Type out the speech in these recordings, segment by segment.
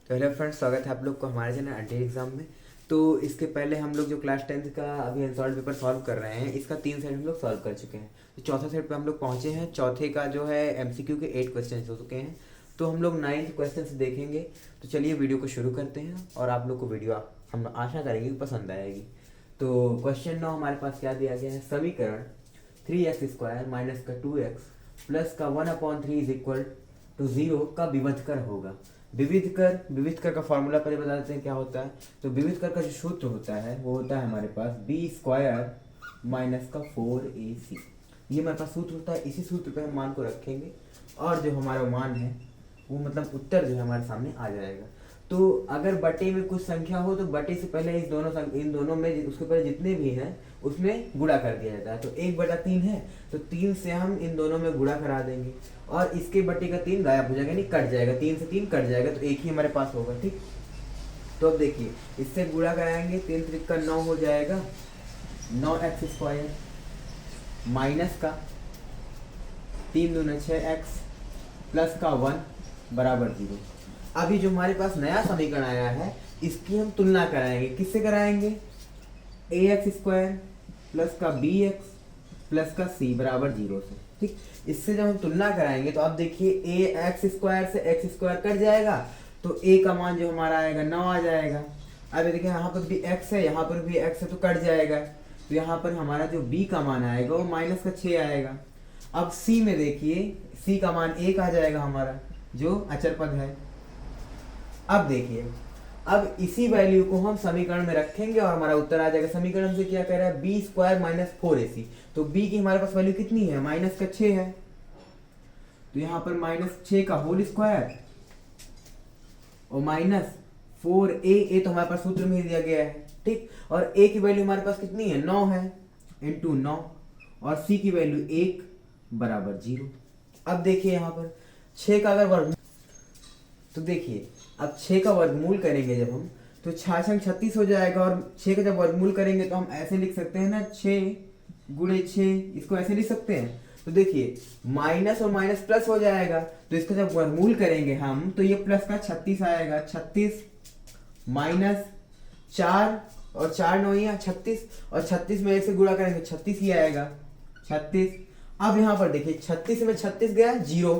तो hello friends, स्वागत है आप लोग को हमारे चैनल अड्डे एग्जाम में। तो इसके पहले हम लोग जो क्लास 10th का अभी अनसॉल्व पेपर सॉल्व कर रहे हैं, इसका 3 सेट हम लोग सॉल्व कर चुके हैं। तो चौथा सेट पे हम लोग पहुंचे हैं। चौथे का जो है एमसीक्यू के 8 क्वेश्चन हो चुके हैं। तो हम लोग 9th क्वेश्चन से देखेंगे। तो चलिए वीडियो को शुरू करते हैं और आप लोग को वीडियो हम आशा करेंगे कि पसंद आएगी। तो क्वेश्चन 9 हमारे पास क्या दिया गया है। समीकरण 3x² माइनस का 2x प्लस का 1/3 इज इक्वल टू 0 का विविध कर होगा। विविध कर का फॉर्मूला पहले बता देते हैं क्या होता है। तो विविध कर का जो सूत्र होता है वो होता है हमारे पास b² माइनस का 4ac। ये हमारे पास सूत्र होता है। इसी सूत्र पे हम मान को रखेंगे और जो हमारा मान है वो मतलब उत्तर जो है हमारे सामने आ जाएगा। तो अगर बटे में कुछ संख्या हो तो बटे से पहले इन दोनों में उसके पहले जितने भी हैं उसमें गुणा कर दिया जाता है। तो 1/3 है तो 3 से हम इन दोनों में गुणा करा देंगे और इसके बटे का 3 गायब हो जाएगा, नहीं कट जाएगा। 3 से 3 कट जाएगा तो एक ही हमारे पास होगा। ठीक, तो अब देखिए इससे गुणा कराएंगे। 3 त्रिक का 9 हो जाएगा। 9x² माइनस का 3 दूना 6x प्लस का 1 बराबर 0। अभी जो हमारे पास नया समीकरण आया है इसकी हम तुलना कराएंगे। किससे कराएंगे? ax² प्लस का bx प्लस का c बराबर 0 से। ठीक, इससे जब हम तुलना कराएंगे तो अब देखिए ax² से x² कट जाएगा तो a का मान जो हमारा आएगा 9 आ जाएगा। अब देखिए यहाँ पर भी x है, यहाँ पर भी x है तो कट जाएगा। तो यहाँ पर हमारा जो b का मान आएगा वो माइनस का 6 आएगा। अब c में देखिए c का मान 1 आ जाएगा हमारा जो अचर पद है। अब देखिए अब इसी वैल्यू को हम समीकरण में रखेंगे और हमारा उत्तर आ जाएगा। समीकरण से क्या कह रहा है? b² minus 4ac। तो b की हमारे पास वैल्यू कितनी है? माइनस का 6 है। तो यहाँ पर -6 का होल स्क्वायर और माइनस 4a तो हमारे पास सूत्र में ही दिया गया है। ठीक, और a की वैल्यू हमारे पास कितनी है? 9 है, इंटू 9 और c की वैल्यू 1 बराबर 0। अब देखिए यहाँ पर 6 का अगर वर्ग, तो देखिए अब 6 का वर्गमूल करेंगे जब हम तो 6 36 हो जाएगा। और 6 का जब वर्गमूल करेंगे तो हम ऐसे लिख सकते हैं ना, 6 गुणे 6, इसको ऐसे लिख सकते हैं। तो देखिए माइनस और माइनस प्लस हो जाएगा तो इसका जब वर्गमूल करेंगे हम तो ये प्लस का 36 आएगा। 36 माइनस 4 और 4 9 या 36 और 36 में एक से गुणा करेंगे 36 ही आएगा। 36। अब यहाँ पर देखिए 36 में 36 गया 0।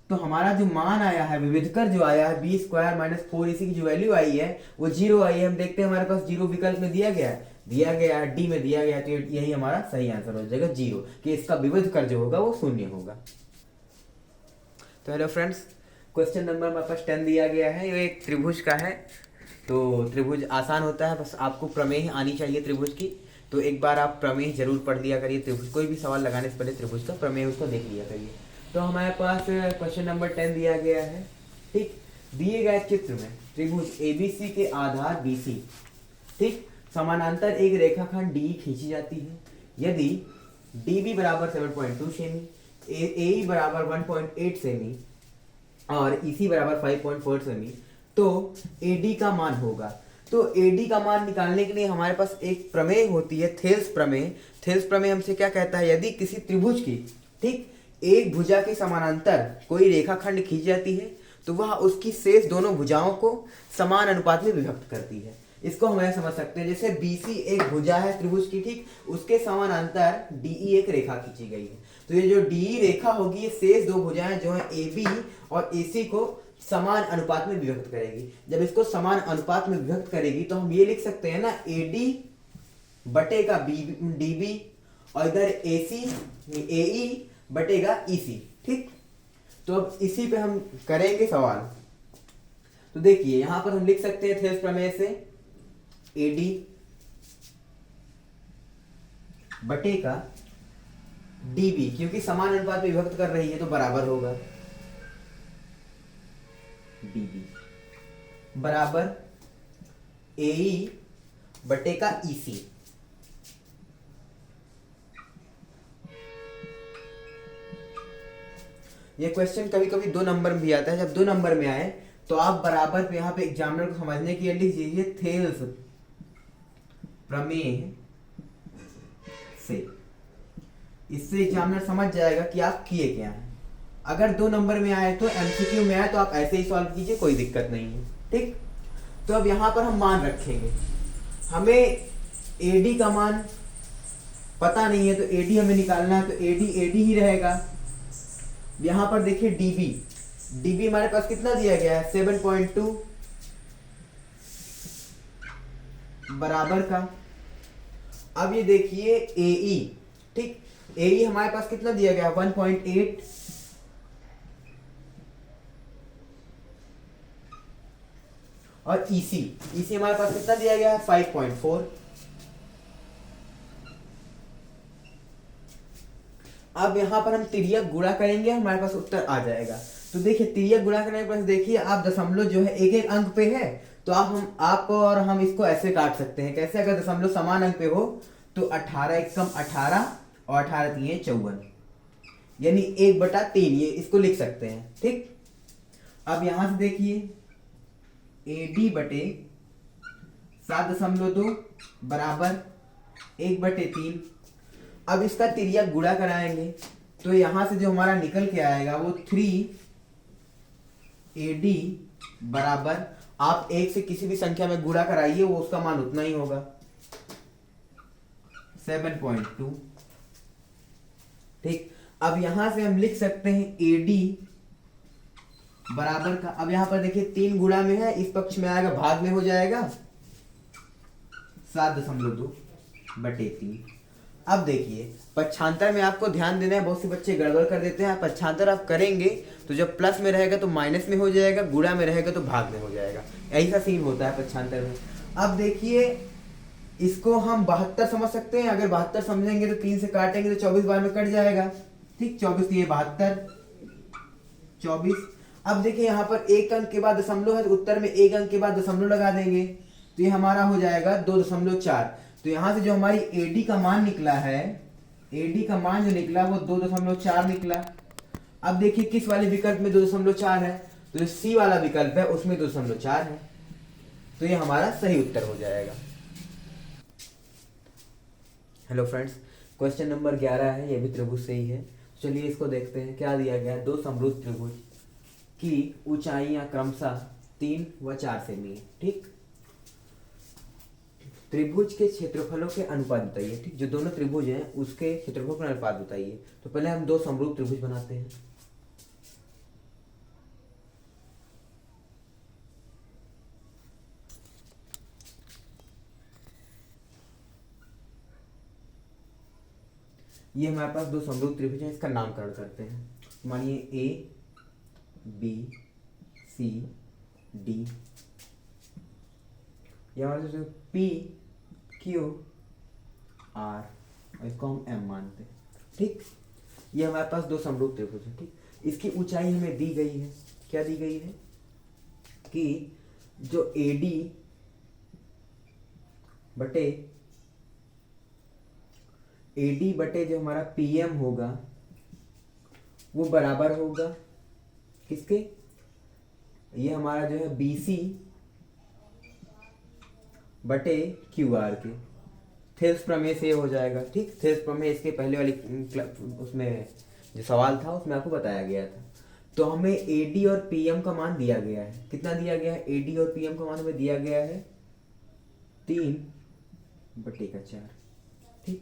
तो हमारा जो मान आया है विविध कर जो आया है b² माइनस 4ac की जो वैल्यू आई है वो 0 आई है। हम देखते हैं हमारे पास 0 विकल्प में दिया गया है, डी में दिया गया है। तो यही हमारा सही आंसर हो जाएगा 0, कि इसका विविध कर जो होगा वो 0 होगा। तो हेलो फ्रेंड्स, क्वेश्चन नंबर हमारे पास 10 दिया गया है। ये एक त्रिभुज का है। तो त्रिभुज आसान होता है, बस आपको प्रमेय आनी चाहिए त्रिभुज की। तो एक बार आप प्रमेय जरूर पढ़ लिया करिए। त्रिभुज कोई भी सवाल लगाने से पहले त्रिभुज का प्रमेय उसको देख लिया करिए। तो हमारे पास क्वेश्चन नंबर 10 दिया गया है। ठीक, दिए गए चित्र में त्रिभुज ABC के आधार BC, ठीक, समानांतर एक रेखाखंड DE खींची जाती है। यदि DB बराबर 7.2 सेमी, AE बराबर 1.8 सेमी और EC बराबर 5.4 सेमी, तो AD का मान होगा। तो AD का मान निकालने के लिए हमारे पास एक प्रमेय होती है, थेल्स प्रमेय। थेल्स प्रमेय हमसे क्या कहता है? यदि किसी त्रिभुज की, ठीक, एक भुजा के समानांतर कोई रेखाखंड खींची जाती है तो वह उसकी शेष दोनों भुजाओं को समान अनुपात में विभक्त करती है। इसको हम ऐसे समझ सकते हैं जैसे BC एक भुजा है त्रिभुज की, ठीक, उसके समानांतर DE एक रेखा खींची गई है। तो ये जो DE रेखा होगी ये शेष दो भुजाएं जो है AB और AC को समान अनुपात में विभक्त करेगी। जब इसको समान अनुपात में विभक्त करेगी तो हम ये लिख सकते हैं ना, AD बटे का DB और इधर AE बटेगा EC। ठीक, तो अब इसी पे हम करेंगे सवाल। तो देखिए यहां पर हम लिख सकते हैं थेल्स प्रमेय से AD बटे का DB, क्योंकि समान अनुपात में विभक्त कर रही है तो बराबर होगा DB बराबर AE बटे का EC। ये क्वेश्चन कभी कभी 2 नंबर में भी आता है। जब 2 नंबर में आए तो आप बराबर पे यहाँ पे एग्जामिनर को समझने के लिए लिख दीजिए थेल्स प्रमेय से। इससे एग्जामिनर समझ जाएगा कि आप किए क्या हैं। अगर 2 नंबर में आए तो एमसीक्यू में आए तो आप ऐसे ही सॉल्व कीजिए, कोई दिक्कत नहीं है। ठीक, तो अब यहाँ पर हम मान रखेंगे, हमें एडी का मान पता नहीं है तो एडी हमें निकालना है, तो एडी एडी ही रहेगा। यहाँ पर देखिए डीबी, डीबी हमारे पास कितना दिया गया है 7.2 बराबर का। अब ये देखिए एई, ठीक, एई हमारे पास कितना दिया गया 1.8, और ईसी, ईसी हमारे पास कितना दिया गया है 5.4। अब यहां पर हम तिर्यक गुणा करेंगे, हमारे पास उत्तर आ जाएगा। तो देखिए तिर्यक गुणा करने के बाद देखिए आप दशमलव जो है एक एक अंक पे है, तो आप और हम इसको ऐसे काट सकते हैं। कैसे? अगर दशमलव समान अंक पे हो तो 18 एकम 18 और 18 3 54, यानी 1/3 ये इसको लिख सकते हैं। ठीक, अब यहां से देखिए AD बटे 7.2 बराबर 1/3। अब इसका तिर्यक गुणा कराएंगे तो यहां से जो हमारा निकल के आएगा वो 3AD बराबर, आप एक से किसी भी संख्या में गुणा कराइए वो उसका मान उतना ही होगा 7.2। ठीक, अब यहां से हम लिख सकते हैं AD बराबर का, अब यहां पर देखिए 3 गुणा में है, इस पक्ष में आएगा भाग में हो जाएगा 7.2/3। अब देखिए पक्षांतर में आपको ध्यान देना है, बहुत से बच्चे गड़बड़ कर देते हैं। पक्षांतर आप करेंगे तो जब प्लस में रहेगा तो माइनस में हो जाएगा, गुणा में रहेगा तो भाग में हो जाएगा, ऐसा सीन होता है पक्षांतर में। अब देखिए इसको हम 72 समझ सकते हैं, अगर 72 समझेंगे तो 3 से काटेंगे तो 24 बार में कट जाएगा। ठीक, 24 ये 72 24। अब देखिए यहाँ पर एक अंक के बाद दशमलव है तो उत्तर में एक अंक के बाद दशमलव लगा देंगे तो ये हमारा हो जाएगा 2.4। तो यहाँ से जो हमारी AD का मान निकला है, AD का मान जो निकला वो 2.4 निकला। अब देखिए किस वाले विकल्प में 2.4 है, तो जो C वाला विकल्प है उसमें 2.4 है, तो ये हमारा सही उत्तर हो जाएगा। हेलो फ्रेंड्स, क्वेश्चन नंबर 11 है, ये भी त्रिभुज से ही है। चलिए इसको देखते हैं। क्या दिया गया है, 2 समरूप त्रिभुज की ऊंचाइयां क्रमशः 3 व 4 सेमी है। ठीक, त्रिभुज के क्षेत्रफलों के अनुपात बताइए। ठीक, जो दोनों त्रिभुज हैं उसके क्षेत्रफल का अनुपात बताइए। तो पहले हम 2 समरूप त्रिभुज बनाते हैं। ये हमारे पास 2 समरूप त्रिभुज हैं, इसका नामकरण करते हैं। मानिए ABCD, या हमारे PQR, और इसको हम M मानते हैं। ठीक, ये हमारे पास 2 समरूप त्रिभुज है। ठीक, इसकी ऊंचाई हमें दी गई है, क्या दी गई है कि जो AD बटे जो हमारा PM होगा वो बराबर होगा किसके, ये हमारा जो है BC बटे QR के। थेल्स प्रमेय से हो जाएगा। ठीक, थेल्स प्रमेय इसके पहले वाली उसमें जो सवाल था उसमें आपको बताया गया था। तो हमें AD और PM का मान दिया गया है, कितना दिया गया है, AD और PM का मान हमें दिया गया है 3/4। ठीक,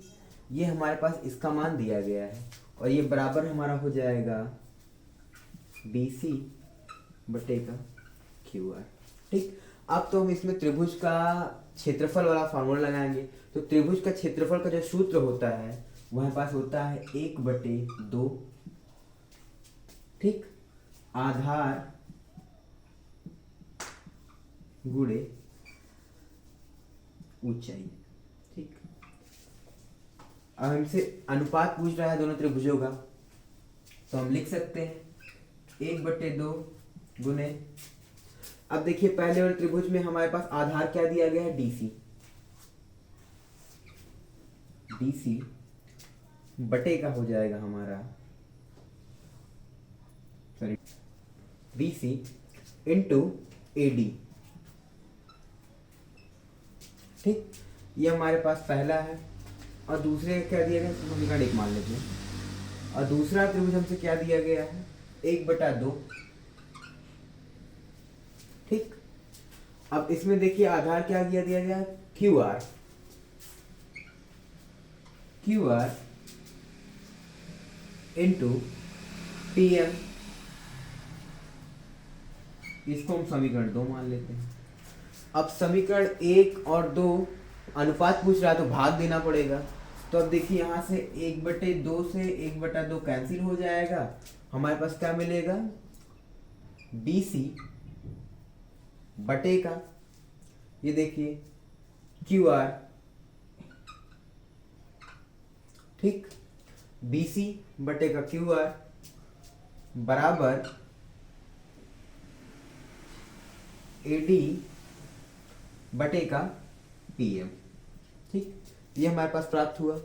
ये हमारे पास इसका मान दिया गया है, और ये बराबर हमारा हो जाएगा BC/QR। ठीक, अब तो हम इसमें त्रिभुज का क्षेत्रफल वाला फॉर्मूला लगाएंगे। तो त्रिभुज का क्षेत्रफल का जो सूत्र होता है वो हमारे पास होता है 1/2। ठीक, आधार गुणे ऊंचाई। ठीक, अब हमसे अनुपात पूछ रहा है दोनों त्रिभुजों का, तो हम लिख सकते हैं 1/2 गुणे, अब देखिए पहले वाले त्रिभुज में हमारे पास आधार क्या दिया गया है DC, DC बटे का हो जाएगा हमारा, सॉरी BC इंटू AD। ठीक, ये हमारे पास पहला है, और दूसरे क्या दिया गया है हम इसका मान लेते हैं। और दूसरा त्रिभुज हमसे क्या दिया गया है 1/2। ठीक, अब इसमें देखिए आधार क्या दिया गया, QR इंटू PM। इसको हम समीकरण 2 मान लेते हैं। अब समीकरण 1 और 2 अनुपात पूछ रहा है तो भाग देना पड़ेगा। तो अब देखिए यहाँ से 1/2 से 1/2 कैंसिल हो जाएगा। हमारे पास क्या मिलेगा, BC बटे का, ये देखिए QR। ठीक, BC बटे का QR बराबर AD बटे का PM। ठीक, ये हमारे पास प्राप्त हुआ,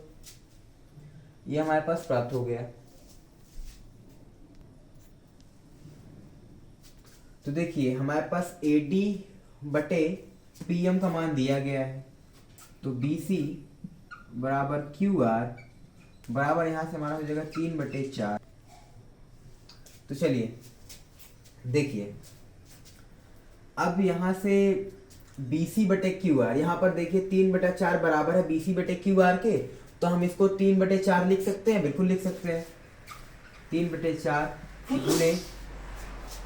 ये हमारे पास प्राप्त हो गया। तो देखिए हमारे पास AD बटे PM का मान दिया गया है, तो BC बराबर QR बराबर यहाँ से हमारा हो जाएगा 3/4। तो चलिए देखिए, अब यहाँ से BC बटे QR, यहाँ पर देखिए 3/4 बराबर है BC बटे QR के, तो हम इसको 3/4 लिख सकते हैं, बिल्कुल लिख सकते हैं। 3/4 गुणे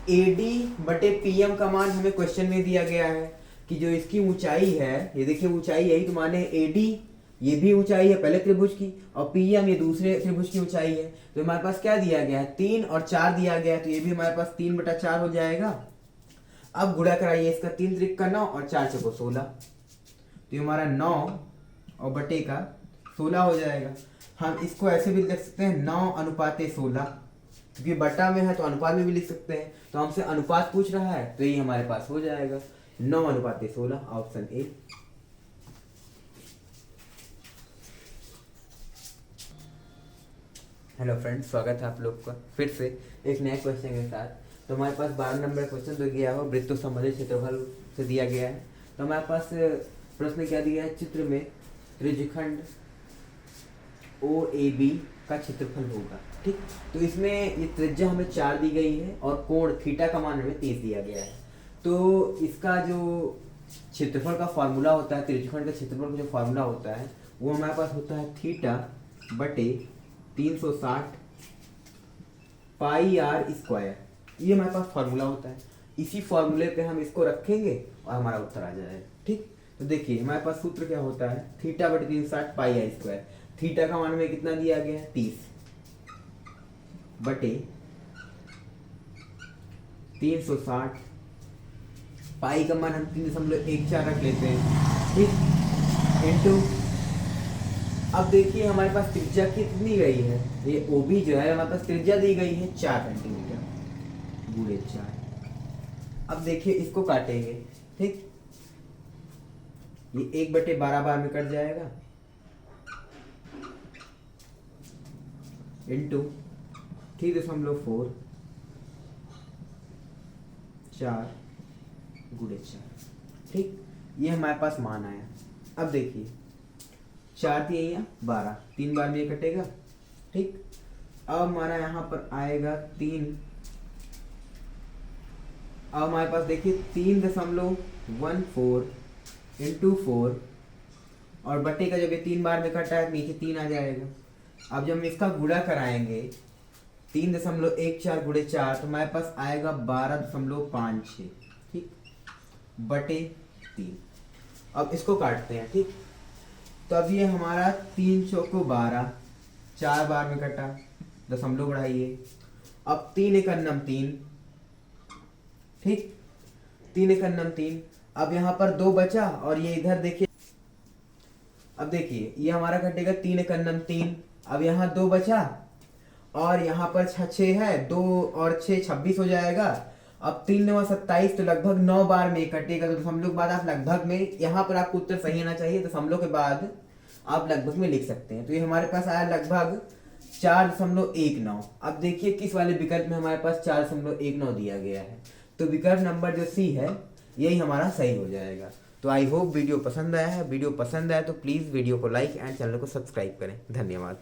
AD बटे PM का मान हमें क्वेश्चन में दिया गया है कि जो इसकी ऊंचाई है, ये देखिए ऊंचाई यही तो माने AD, ये भी ऊंचाई है पहले त्रिभुज की, और PM ये दूसरे त्रिभुज की ऊंचाई है। तो हमारे पास क्या दिया गया है, 3 और 4 दिया गया है, तो ये भी हमारे पास 3/4 हो जाएगा। अब गुणा कराइए इसका, 3 त्रिक का 9 और 4 चौको 16, तो ये हमारा 9 और बटे का 16 हो जाएगा। हम इसको ऐसे भी लिख सकते हैं 9/16, क्योंकि बटा में है तो अनुपात में भी लिख सकते हैं। तो हमसे अनुपात पूछ रहा है तो ये हमारे पास हो जाएगा 9/16, ऑप्शन ए। हेलो फ्रेंड्स, स्वागत है आप लोग का फिर से एक नए क्वेश्चन के साथ। तो हमारे पास 12 नंबर क्वेश्चन तो गया हो वृत्त संबंधित क्षेत्रफल से दिया गया है। तो हमारे पास प्रश्न क्या दिया है, चित्र में त्रिज्यखंड OAB का क्षेत्रफल होगा। ठीक, तो इसमें ये त्रिज्या हमें 4 दी गई है और कोण थीटा का मान हमें 30 दिया गया है। तो इसका जो क्षेत्रफल का फॉर्मूला होता है, त्रिज्यखंड का क्षेत्रफल का जो फॉर्मूला होता है वो हमारे पास होता है थीटा बटे 360 पाई r स्क्वायर। ये हमारे पास फॉर्मूला होता है, इसी फॉर्मूले पे हम इसको रखेंगे और हमारा उत्तर आ जाएगा। ठीक, तो देखिए हमारे पास सूत्र क्या होता है, थीटा बटे 360 पाई r स्क्वायर। थीटा का मान में कितना दिया गया है, 30 बटे 360, पाई का मान हम 3.14 रख लेते हैं। ठीक, इंटू, अब देखिए हमारे पास त्रिज्या कितनी गई है, ये OB जो है हमारे पास त्रिज्या दी गई है 4 सेंटीमीटर गुणे 4। अब देखिए इसको काटेंगे। ठीक, ये 1/12 बार में कट जाएगा, इंटू 3.4 4 गुणे 4। ठीक, ये हमारे पास मान आया। अब देखिए 4 दिए 12, 3 बार में ये कटेगा। ठीक, अब हमारा यहाँ पर आएगा 3। अब हमारे पास देखिए 3.14 इंटू 4 और बटे का जब ये 3 बार में कटा है नीचे 3 आ जाएगा। अब जब हम इसका गुणा कराएंगे 3.14 गुणे 4, तो हमारे पास आएगा 12.56। ठीक, बटे 3। अब इसको काटते हैं। ठीक, तो अब ये हमारा 3 चौको 12, 4 बार में कटा, दशमलव बढ़ाइए। अब 3 एक अन्नम 3। ठीक, 3 एक अन्नम 3। अब यहाँ पर 2 बचा और ये इधर देखिए, अब देखिए ये हमारा कटेगा 3 एक अन्नम 3। अब यहाँ 2 बचा और यहाँ पर 6 है, 2 और 6 26 हो जाएगा। अब 3 9 27, तो लगभग 9 बार में कटेगा। तो दशमलव के बाद आप लगभग में, यहाँ पर आपको उत्तर सही आना चाहिए, दशमलव के बाद आप लगभग में लिख सकते हैं। तो ये हमारे पास आया लगभग 4.19। अब देखिए किस वाले विकल्प में हमारे पास 4.19 दिया गया है, तो विकल्प नंबर जो C है यही हमारा सही हो जाएगा। तो आई होप वीडियो पसंद आया है। वीडियो पसंद आया तो प्लीज़ वीडियो को लाइक एंड चैनल को सब्सक्राइब करें। धन्यवाद।